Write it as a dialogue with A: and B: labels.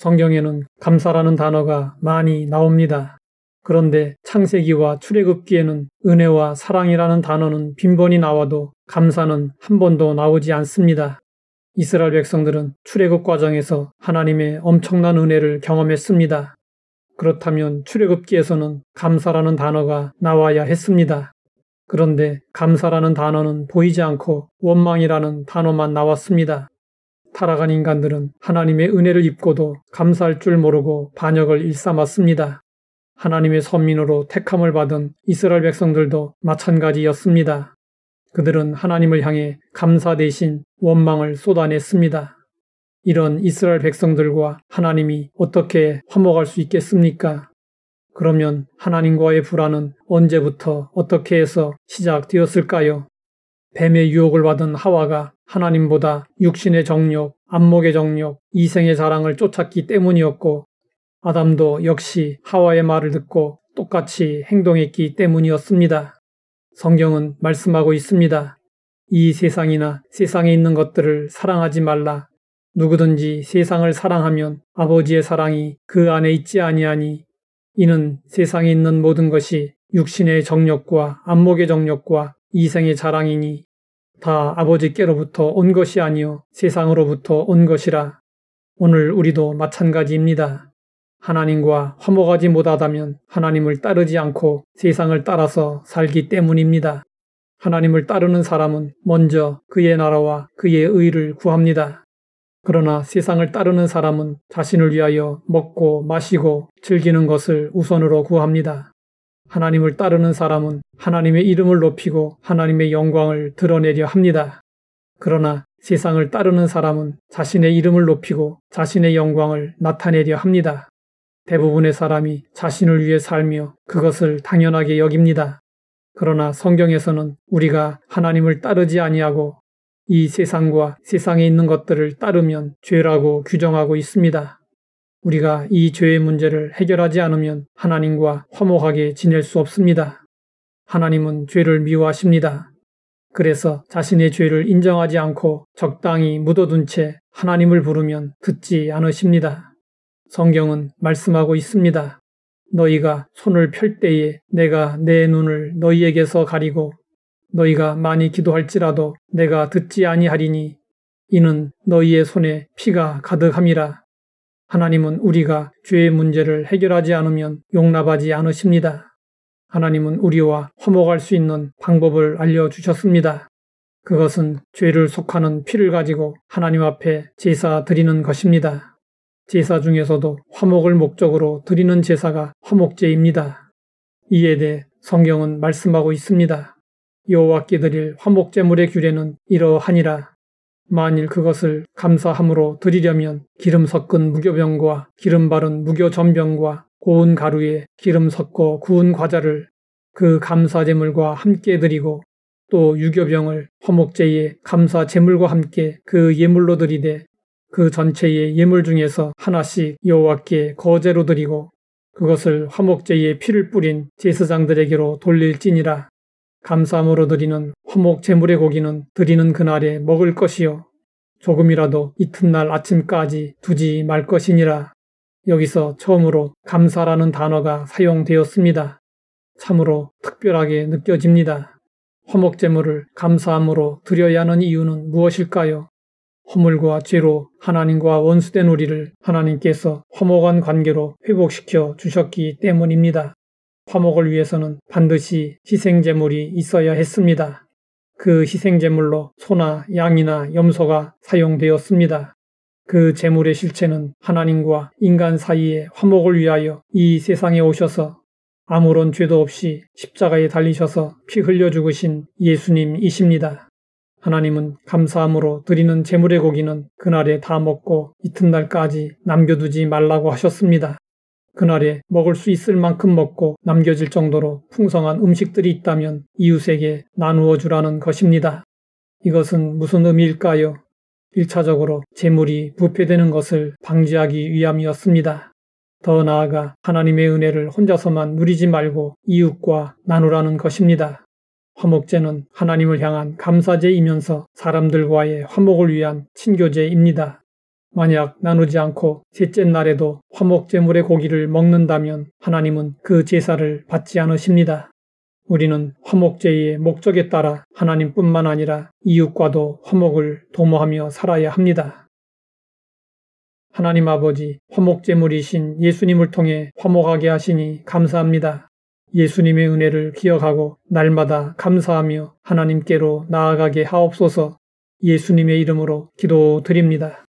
A: 성경에는 감사라는 단어가 많이 나옵니다. 그런데 창세기와 출애굽기에는 은혜와 사랑이라는 단어는 빈번히 나와도 감사는 한 번도 나오지 않습니다. 이스라엘 백성들은 출애굽 과정에서 하나님의 엄청난 은혜를 경험했습니다. 그렇다면 출애굽기에서는 감사라는 단어가 나와야 했습니다. 그런데 감사라는 단어는 보이지 않고 원망이라는 단어만 나왔습니다. 타락한 인간들은 하나님의 은혜를 입고도 감사할 줄 모르고 반역을 일삼았습니다. 하나님의 선민으로 택함을 받은 이스라엘 백성들도 마찬가지였습니다. 그들은 하나님을 향해 감사 대신 원망을 쏟아냈습니다. 이런 이스라엘 백성들과 하나님이 어떻게 화목할 수 있겠습니까? 그러면 하나님과의 불화는 언제부터 어떻게 해서 시작되었을까요? 뱀의 유혹을 받은 하와가 하나님보다 육신의 정욕, 안목의 정욕, 이생의 자랑을 쫓았기 때문이었고 아담도 역시 하와의 말을 듣고 똑같이 행동했기 때문이었습니다. 성경은 말씀하고 있습니다. 이 세상이나 세상에 있는 것들을 사랑하지 말라. 누구든지 세상을 사랑하면 아버지의 사랑이 그 안에 있지 아니하니 이는 세상에 있는 모든 것이 육신의 정욕과 안목의 정욕과 이생의 자랑이니 다 아버지께로부터 온 것이 아니요 세상으로부터 온 것이라. 오늘 우리도 마찬가지입니다. 하나님과 화목하지 못하다면 하나님을 따르지 않고 세상을 따라서 살기 때문입니다. 하나님을 따르는 사람은 먼저 그의 나라와 그의 의를 구합니다. 그러나 세상을 따르는 사람은 자신을 위하여 먹고 마시고 즐기는 것을 우선으로 구합니다. 하나님을 따르는 사람은 하나님의 이름을 높이고 하나님의 영광을 드러내려 합니다. 그러나 세상을 따르는 사람은 자신의 이름을 높이고 자신의 영광을 나타내려 합니다. 대부분의 사람이 자신을 위해 살며 그것을 당연하게 여깁니다. 그러나 성경에서는 우리가 하나님을 따르지 아니하고 이 세상과 세상에 있는 것들을 따르면 죄라고 규정하고 있습니다. 우리가 이 죄의 문제를 해결하지 않으면 하나님과 화목하게 지낼 수 없습니다. 하나님은 죄를 미워하십니다. 그래서 자신의 죄를 인정하지 않고 적당히 묻어둔 채 하나님을 부르면 듣지 않으십니다. 성경은 말씀하고 있습니다. 너희가 손을 펼 때에 내가 내 눈을 너희에게서 가리고 너희가 많이 기도할지라도 내가 듣지 아니하리니 이는 너희의 손에 피가 가득함이라. 하나님은 우리가 죄의 문제를 해결하지 않으면 용납하지 않으십니다. 하나님은 우리와 화목할 수 있는 방법을 알려주셨습니다. 그것은 죄를 속하는 피를 가지고 하나님 앞에 제사 드리는 것입니다. 제사 중에서도 화목을 목적으로 드리는 제사가 화목제입니다. 이에 대해 성경은 말씀하고 있습니다. 여호와께 드릴 화목제물의 규례는 이러하니라. 만일 그것을 감사함으로 드리려면 기름 섞은 무교병과 기름 바른 무교전병과 고운 가루에 기름 섞어 구운 과자를 그 감사제물과 함께 드리고 또 유교병을 화목제의 감사제물과 함께 그 예물로 드리되 그 전체의 예물 중에서 하나씩 여호와께 거제로 드리고 그것을 화목제의 피를 뿌린 제사장들에게로 돌릴지니라. 감사함으로 드리는 화목제물의 고기는 드리는 그날에 먹을 것이요 조금이라도 이튿날 아침까지 두지 말 것이니라. 여기서 처음으로 감사라는 단어가 사용되었습니다. 참으로 특별하게 느껴집니다. 화목제물을 감사함으로 드려야 하는 이유는 무엇일까요? 허물과 죄로 하나님과 원수된 우리를 하나님께서 화목한 관계로 회복시켜 주셨기 때문입니다. 화목을 위해서는 반드시 희생제물이 있어야 했습니다. 그 희생제물로 소나 양이나 염소가 사용되었습니다. 그 제물의 실체는 하나님과 인간 사이의 화목을 위하여 이 세상에 오셔서 아무런 죄도 없이 십자가에 달리셔서 피 흘려 죽으신 예수님이십니다. 하나님은 감사함으로 드리는 제물의 고기는 그날에 다 먹고 이튿날까지 남겨두지 말라고 하셨습니다. 그날에 먹을 수 있을 만큼 먹고 남겨질 정도로 풍성한 음식들이 있다면 이웃에게 나누어 주라는 것입니다. 이것은 무슨 의미일까요? 1차적으로 제물이 부패되는 것을 방지하기 위함이었습니다. 더 나아가 하나님의 은혜를 혼자서만 누리지 말고 이웃과 나누라는 것입니다. 화목제는 하나님을 향한 감사제이면서 사람들과의 화목을 위한 친교제입니다. 만약 나누지 않고 셋째 날에도 화목제물의 고기를 먹는다면 하나님은 그 제사를 받지 않으십니다. 우리는 화목제의 목적에 따라 하나님뿐만 아니라 이웃과도 화목을 도모하며 살아야 합니다. 하나님 아버지, 화목제물이신 예수님을 통해 화목하게 하시니 감사합니다. 예수님의 은혜를 기억하고 날마다 감사하며 하나님께로 나아가게 하옵소서. 예수님의 이름으로 기도드립니다.